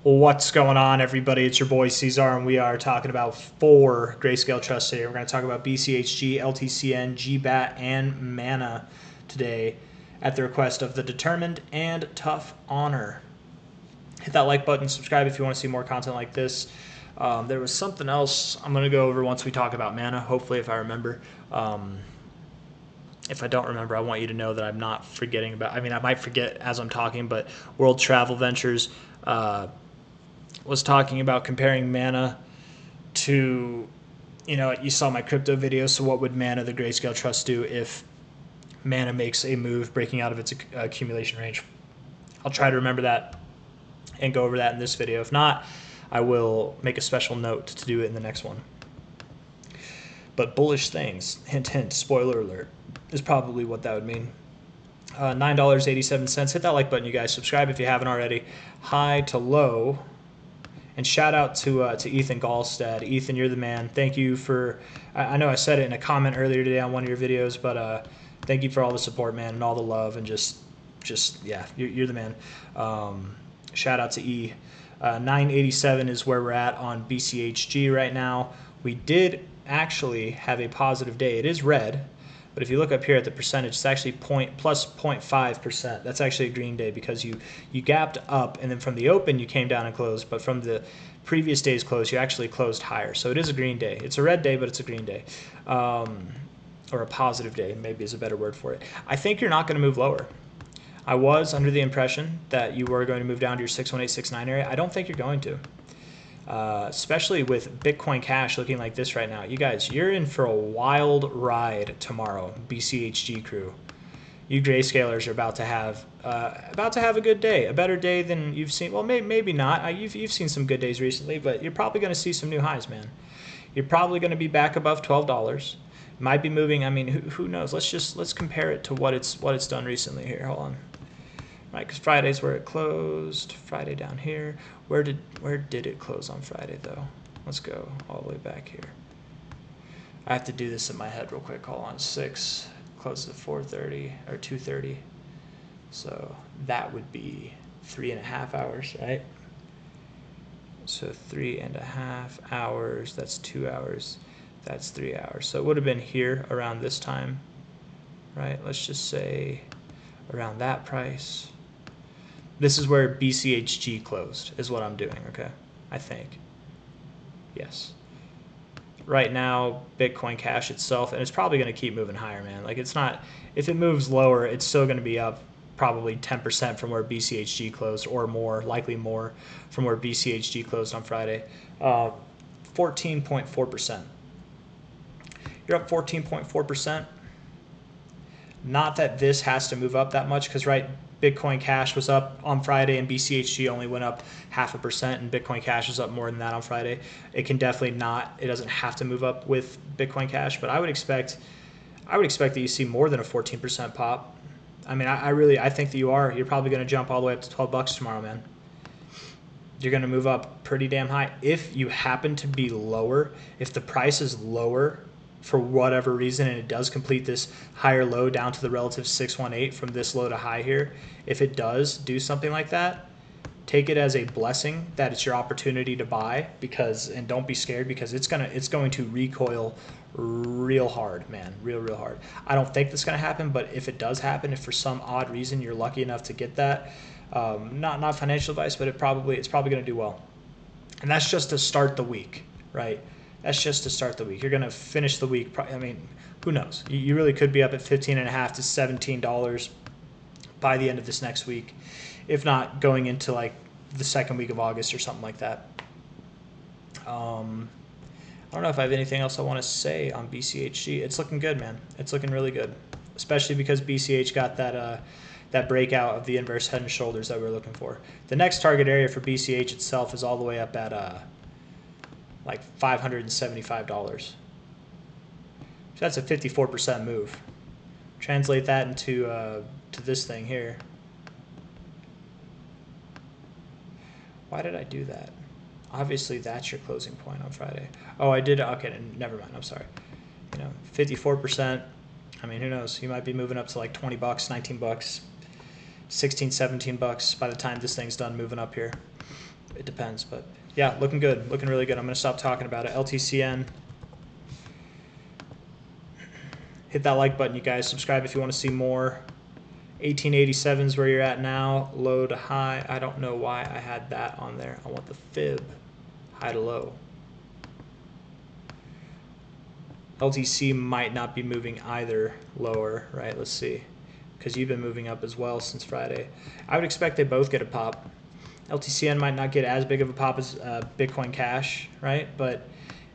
What's going on, everybody? It's your boy C-Zar, and we are talking about 4 Grayscale trusts today. We're going to talk about BCHG, LTCN, GBAT, and Mana today at the request of the Determined and Tough Honor. Hit that like button, subscribe if you want to see more content like this. There was something else I'm going to go over once we talk about Mana, hopefully if I remember. If I don't remember, I want you to know that I'm not forgetting about, I might forget as I'm talking, but World Travel Ventures was talking about comparing Mana to, you saw my crypto video, so what would Mana, the Grayscale Trust, do if Mana makes a move breaking out of its accumulation range? I'll try to remember that and go over that in this video. If not, I will make a special note to do it in the next one. But bullish things, hint, hint, spoiler alert, is probably what that would mean. $9.87. Hit that like button, you guys. Subscribe if you haven't already. High to low. And shout out to Ethan Gallstad. Ethan, you're the man. Thank you for, I know I said it in a comment earlier today on one of your videos, but thank you for all the support, man, and all the love, and just yeah, you're the man. Shout out to E. 987 is where we're at on BCHG right now. We did actually have a positive day. It is red, but if you look up here at the percentage, it's actually plus 0.5%. That's actually a green day because you gapped up, and then from the open you came down and closed, but from the previous day's close you actually closed higher. So it is a green day. It's a red day, but it's a green day, or a positive day maybe is a better word for it. I think you're not going to move lower. I was under the impression that you were going to move down to your 61869 area. I don't think you're going to. Especially with Bitcoin Cash looking like this right now. You guys, you're in for a wild ride tomorrow, BCHG crew. You Grayscalers are about to have a good day, a better day than you've seen. Well, maybe not. You've seen some good days recently, but you're probably going to see some new highs, man. You're probably going to be back above $12. Might be moving. I mean, who knows? Let's compare it to what it's done recently here. Hold on. Right, because Friday's where it closed. Friday down here. Where did it close on Friday though? Let's go all the way back here. I have to do this in my head real quick. Hold on. 6 closes at 4:30 or 2:30. So that would be 3.5 hours, right? So 3.5 hours. That's 2 hours. That's 3 hours. So it would have been here around this time, right? Let's just say around that price. This is where BCHG closed, is what I'm doing, okay? I think. Yes. Right now, Bitcoin Cash itself, and it's probably going to keep moving higher, man. Like, it's not, if it moves lower, it's still going to be up probably 10% from where BCHG closed, or more, likely more, from where BCHG closed on Friday. 14.4%. You're up 14.4%. Not that this has to move up that much, because right, Bitcoin Cash was up on Friday and BCHG only went up 0.5%, and Bitcoin Cash was up more than that on Friday. It can definitely not, it doesn't have to move up with Bitcoin Cash, but I would expect that you see more than a 14% pop. I mean, I think that you're probably going to jump all the way up to $12 tomorrow, man. You're going to move up pretty damn high. If you happen to be lower, if the price is lower for whatever reason, and it does complete this higher low down to the relative 618 from this low to high here, if it does do something like that, take it as a blessing that it's your opportunity to buy, and don't be scared, because it's going to recoil real hard, man, real hard. I don't think that's going to happen, but if it does happen, if for some odd reason you're lucky enough to get that, not financial advice, but it's probably going to do well. And that's just to start the week, right? That's just to start the week. You're going to finish the week. I mean, who knows? You really could be up at $15.5 to $17 by the end of this next week, if not going into like the second week of August or something like that. I don't know if I have anything else I want to say on BCHG. It's looking good, man. It's looking really good, especially because BCH got that breakout of the inverse head and shoulders that we were looking for. The next target area for BCH itself is all the way up at like $575. So that's a 54% move. Translate that into to this thing here. Why did I do that? Obviously, that's your closing point on Friday. Oh, I did. Okay, never mind. I'm sorry. 54%. I mean, who knows? You might be moving up to like $20, $19, $16, $17 by the time this thing's done moving up here. it depends. But yeah, looking good, looking really good. I'm going to stop talking about it. LTCN. Hit that like button, you guys. Subscribe if you want to see more. 1887 is where you're at now. Low to high. I don't know why I had that on there. I want the fib. High to low. LTC might not be moving either lower, right? Let's see. Because you've been moving up as well since Friday. I would expect they both get a pop. LTCN might not get as big of a pop as Bitcoin Cash, right? But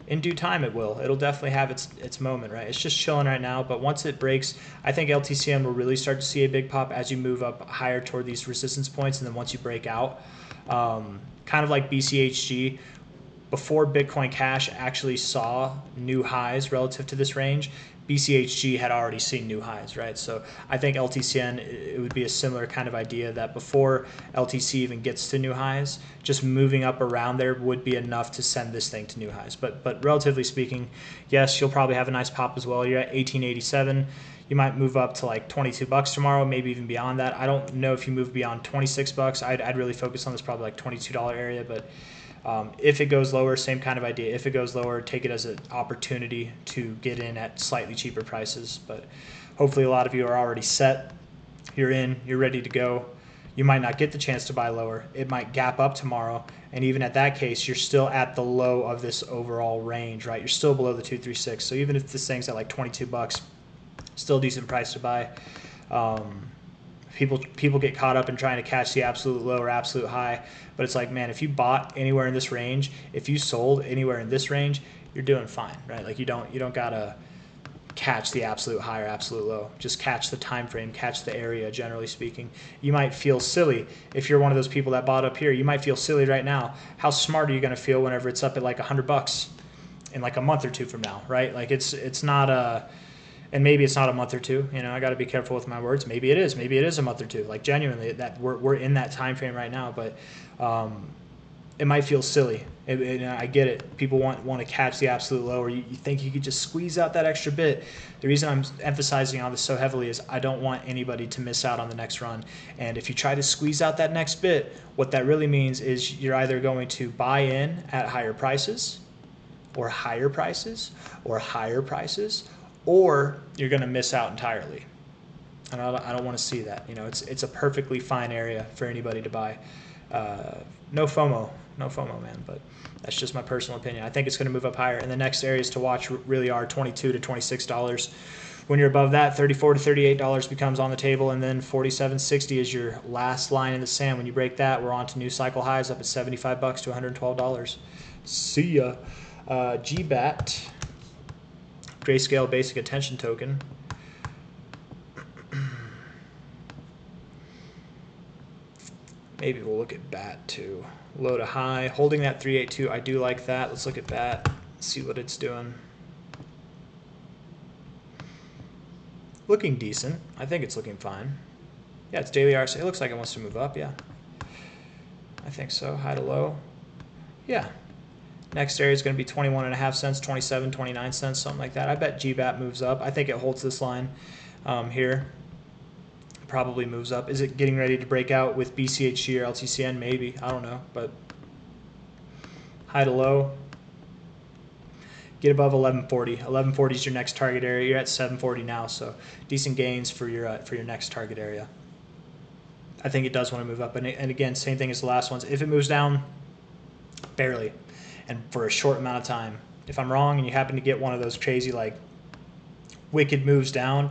in due time it will. It'll definitely have its moment, right? It's just chilling right now, but once it breaks, I think LTCN will really start to see a big pop as you move up higher toward these resistance points, and then once you break out, kind of like BCHG, before Bitcoin Cash actually saw new highs relative to this range, BCHG had already seen new highs, right? So I think LTCN, it would be a similar kind of idea that before LTC even gets to new highs, just moving up around there would be enough to send this thing to new highs. But relatively speaking, yes, you'll probably have a nice pop as well. You're at 1887. You might move up to like 22 bucks tomorrow, maybe even beyond that. I don't know if you move beyond 26 bucks. I'd really focus on this probably like $22 area, but if it goes lower, same kind of idea. If it goes lower, take it as an opportunity to get in at slightly cheaper prices. But hopefully a lot of you are already set. You're in, you're ready to go. You might not get the chance to buy lower. It might gap up tomorrow. And even at that case, you're still at the low of this overall range, right? You're still below the 236. So even if this thing's at like 22 bucks, still a decent price to buy. People get caught up in trying to catch the absolute low or absolute high, but it's like, man, if you bought anywhere in this range, if you sold anywhere in this range, you're doing fine, right? Like you don't gotta catch the absolute high or absolute low. Just catch the time frame, catch the area. Generally speaking, you might feel silly if you're one of those people that bought up here. You might feel silly right now. How smart are you gonna feel whenever it's up at like $100 in like a month or two from now, right? Like it's not a. And maybe it's not a month or two. You know, I got to be careful with my words. Maybe it is. Maybe it is a month or two. Like genuinely, that we're in that time frame right now. But it might feel silly. I get it. People want to catch the absolute low, or you think you could just squeeze out that extra bit. The reason I'm emphasizing on this so heavily is I don't want anybody to miss out on the next run. And if you try to squeeze out that next bit, what that really means is you're either going to buy in at higher prices, or higher prices, or higher prices, or you're going to miss out entirely. And I don't want to see that. You know, it's a perfectly fine area for anybody to buy. No FOMO, man. But that's just my personal opinion. I think it's going to move up higher. And the next areas to watch really are $22 to $26. When you're above that, $34 to $38 becomes on the table, and then $47.60 is your last line in the sand. When you break that, we're on to new cycle highs up at $75 to $112. See ya. GBAT. Grayscale basic attention token. Maybe we'll look at BAT too. Low to high, holding that 382. I do like that. Let's look at BAT, see what it's doing. Looking decent. I think it's looking fine. Yeah, it's daily RSI. It looks like it wants to move up. Yeah, I think so. High to low. Yeah. Next area is going to be 21.5 cents, 27, 29 cents, something like that. I bet GBAT moves up. I think it holds this line here. Probably moves up. Is it getting ready to break out with BCHG or LTCN? Maybe. I don't know. But high to low. Get above 1140. 1140 is your next target area. You're at 740 now, so decent gains for your next target area. I think it does want to move up. And again, same thing as the last ones. If it moves down, barely. And for a short amount of time. If I'm wrong and you happen to get one of those crazy like wicked moves down,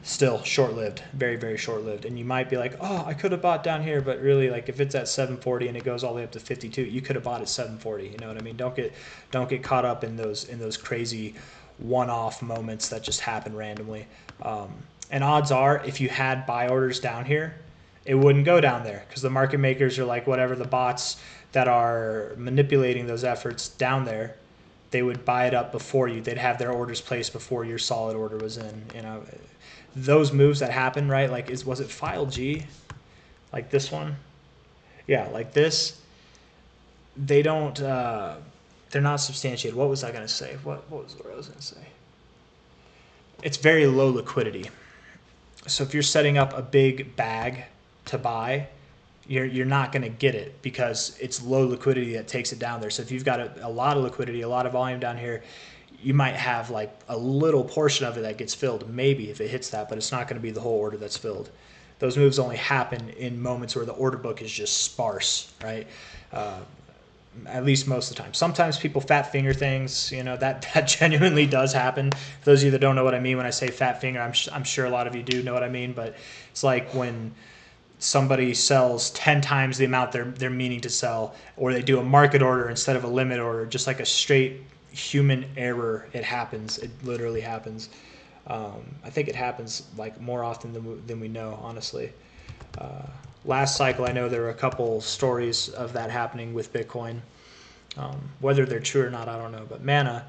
still short-lived, very, very short-lived. And you might be like, oh, I could have bought down here, but really, like if it's at 740 and it goes all the way up to 52, you could have bought at 740. You know what I mean? Don't get caught up in those crazy one-off moments that just happen randomly. And odds are, if you had buy orders down here, it wouldn't go down there because the market makers are like whatever the bots that are manipulating those efforts down there, they would buy it up before you. They'd have their orders placed before your solid order was in. You know, those moves that happen, right? Like, was it file G? Like this one? Yeah, like this. They don't. They're not substantiated. What was I gonna say? What was I was gonna say? It's very low liquidity. So if you're setting up a big bag to buy, you're not going to get it because it's low liquidity that takes it down there. So if you've got a lot of liquidity, a lot of volume down here, you might have like a little portion of it that gets filled, maybe if it hits that, but it's not going to be the whole order that's filled. Those moves only happen in moments where the order book is just sparse, right? At least most of the time. Sometimes people fat finger things, that genuinely does happen. For those of you that don't know what I mean when I say fat finger, I'm sure a lot of you do know what I mean, but it's like when somebody sells 10 times the amount they're meaning to sell, or they do a market order instead of a limit order, just like a straight human error. It happens. It literally happens. I think it happens like more often than we know, honestly. Last cycle, I know there were a couple stories of that happening with Bitcoin. Whether they're true or not, I don't know. But Mana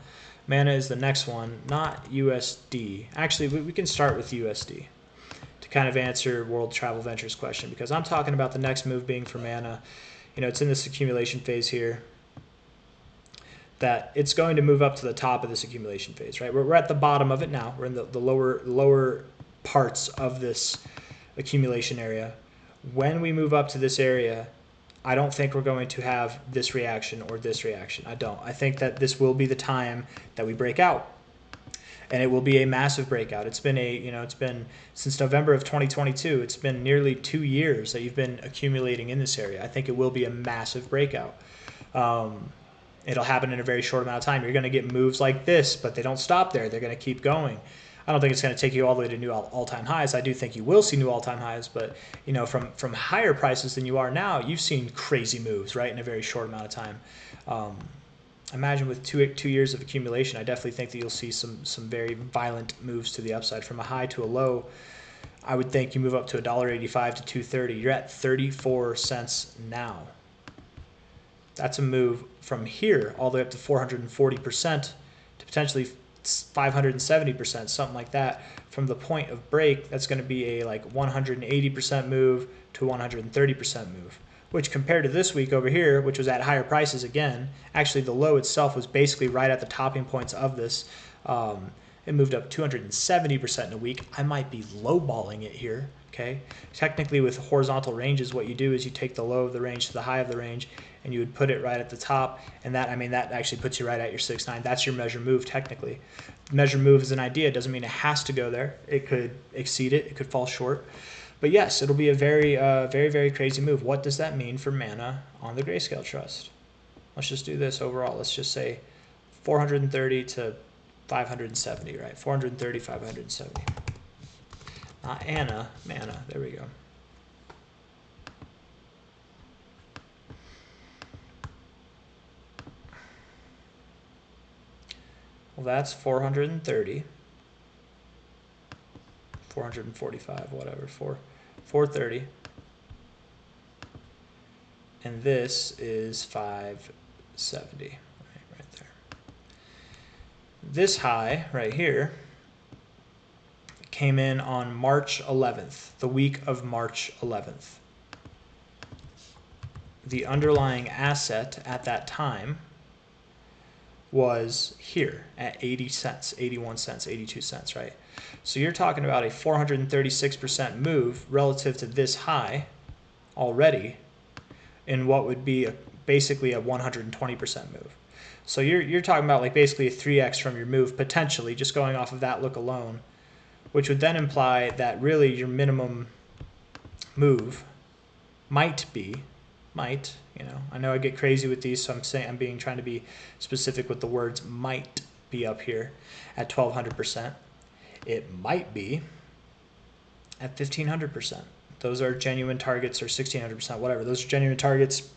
is the next one, not USD. Actually, we can start with USD to kind of answer World Travel Ventures question, because I'm talking about the next move being for Mana. It's in this accumulation phase here, that it's going to move up to the top of this accumulation phase, right? We're at the bottom of it now. We're in the lower parts of this accumulation area. When we move up to this area, I don't think we're going to have this reaction or this reaction. I don't. I think that this will be the time that we break out. And it will be a massive breakout. It's been it's been since November of 2022. It's been nearly 2 years that you've been accumulating in this area. I think it will be a massive breakout. It'll happen in a very short amount of time. You're going to get moves like this, but they don't stop there. They're going to keep going. I don't think it's going to take you all the way to new all-time highs. I do think you will see new all-time highs, but from higher prices than you are now, you've seen crazy moves, right, in a very short amount of time. Imagine with two years of accumulation, I definitely think that you'll see some very violent moves to the upside. From a high to a low, I would think you move up to $1.85 to $2.30. You're at 34 cents now. That's a move from here all the way up to 440% to potentially 570%, something like that. From the point of break, that's going to be a like 180% move to 130% move, which compared to this week over here, which was at higher prices again, actually the low itself was basically right at the topping points of this. It moved up 270% in a week. I might be lowballing it here, okay? Technically with horizontal ranges, what you do is you take the low of the range to the high of the range, and you would put it right at the top, and that actually puts you right at your 6.9. That's your measure move technically. Measure move is an idea. It doesn't mean it has to go there. It could exceed it. It could fall short. But yes, it'll be a very, very crazy move. What does that mean for Mana on the Grayscale Trust? Let's just do this overall. Let's just say 430 to 570, right? 430, 570. Not Anna, Mana. There we go. Well, that's 430, 445, whatever, 430. And this is 570, right there. This high right here came in on March 11th, the week of March 11th. The underlying asset at that time was here at 80 cents, 81 cents, 82 cents, right? So you're talking about a 436% move relative to this high already in what would be basically a 120% move. So you're talking about like basically a 3x from your move potentially, just going off of that look alone, which would then imply that really your minimum move might, I know I get crazy with these, so I'm trying to be specific with the words, might be up here at 1,200%. It might be at 1,500%. Those are genuine targets, or 1,600%, whatever. Those are genuine targets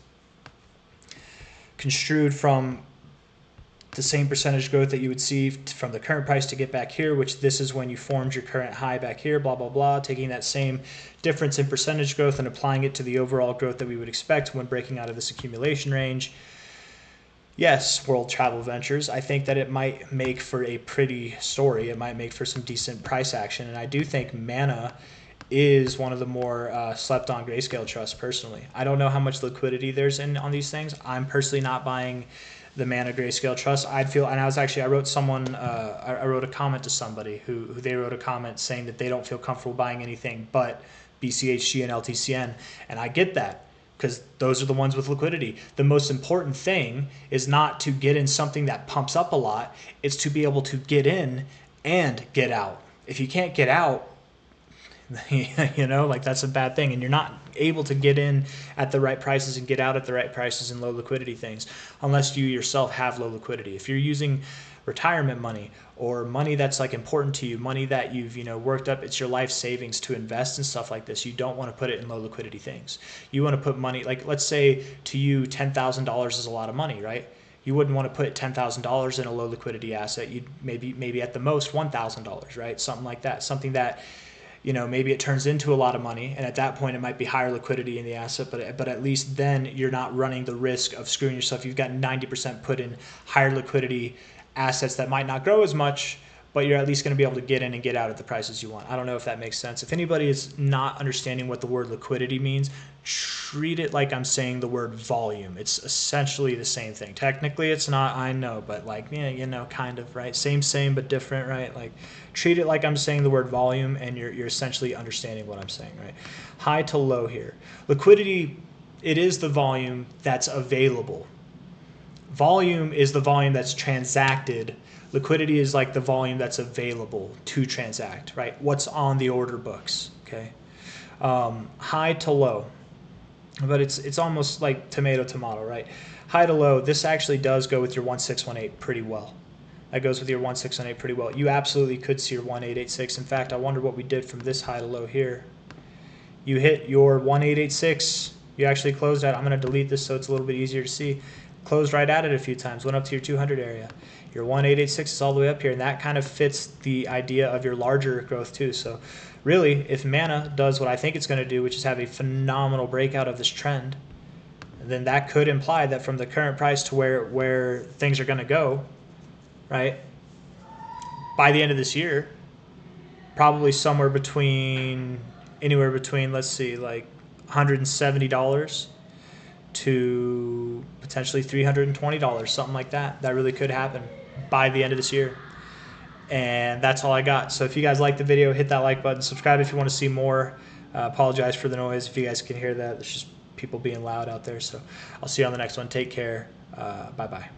construed from the same percentage growth that you would see from the current price to get back here, which this is when you formed your current high back here, blah, blah, blah, taking that same difference in percentage growth and applying it to the overall growth that we would expect when breaking out of this accumulation range. Yes, World Travel Ventures, I think that it might make for a pretty story. It might make for some decent price action, and I do think Mana is one of the more slept on Grayscale trusts personally. I don't know how much liquidity there's on these things. I'm personally not buying the Mana Grayscale Trust. I wrote a comment to somebody who they wrote a comment saying that they don't feel comfortable buying anything but BCHG and LTCN, and I get that. because those are the ones with liquidity. The most important thing is not to get in something that pumps up a lot. It's to be able to get in and get out. If you can't get out, you know, like that's a bad thing, and you're not able to get in at the right prices and get out at the right prices in low liquidity things unless you yourself have low liquidity. If you're using retirement money or money that's like important to you, money that you've, you know, worked up, it's your life savings to invest in stuff like this, you don't want to put it in low liquidity things. You want to put money, like let's say to you $10,000 is a lot of money, right? You wouldn't want to put $10,000 in a low liquidity asset. You'd maybe at the most $1,000, right? Something like that, something that, you know, maybe it turns into a lot of money, and at that point it might be higher liquidity in the asset, but at least then you're not running the risk of screwing yourself. You've got 90% put in higher liquidity assets that might not grow as much, but you're at least going to be able to get in and get out at the prices you want. I don't know if that makes sense. If anybody is not understanding what the word liquidity means, treat it like I'm saying the word volume. It's essentially the same thing. Technically it's not, I know, but like, yeah, you know, kind of, right? Same, but different, right? Like treat it like I'm saying the word volume, and you're essentially understanding what I'm saying, right? High to low here. Liquidity, it is the volume that's available. Volume is the volume that's transacted. Liquidity is like the volume that's available to transact, right? What's on the order books, okay? High to low, but it's almost like tomato, right? High to low, this actually does go with your 1618 pretty well. That goes with your 1618 pretty well. You absolutely could see your 1886. In fact, I wonder what we did from this high to low here. You hit your 1886. You actually closed out. I'm going to delete this so it's a little bit easier to see. Closed right at it a few times, went up to your 200 area. Your 1886 is all the way up here, and that kind of fits the idea of your larger growth too. So really, if Mana does what I think it's going to do, which is have a phenomenal breakout of this trend, then that could imply that from the current price to where things are going to go, right, by the end of this year, probably anywhere between, let's see, like $170 to potentially $320, something like that. That really could happen by the end of this year. And that's all I got. So if you guys like the video, hit that like button, subscribe if you want to see more. Apologize for the noise if you guys can hear that. It's just people being loud out there. So I'll see you on the next one. Take care. Bye-bye.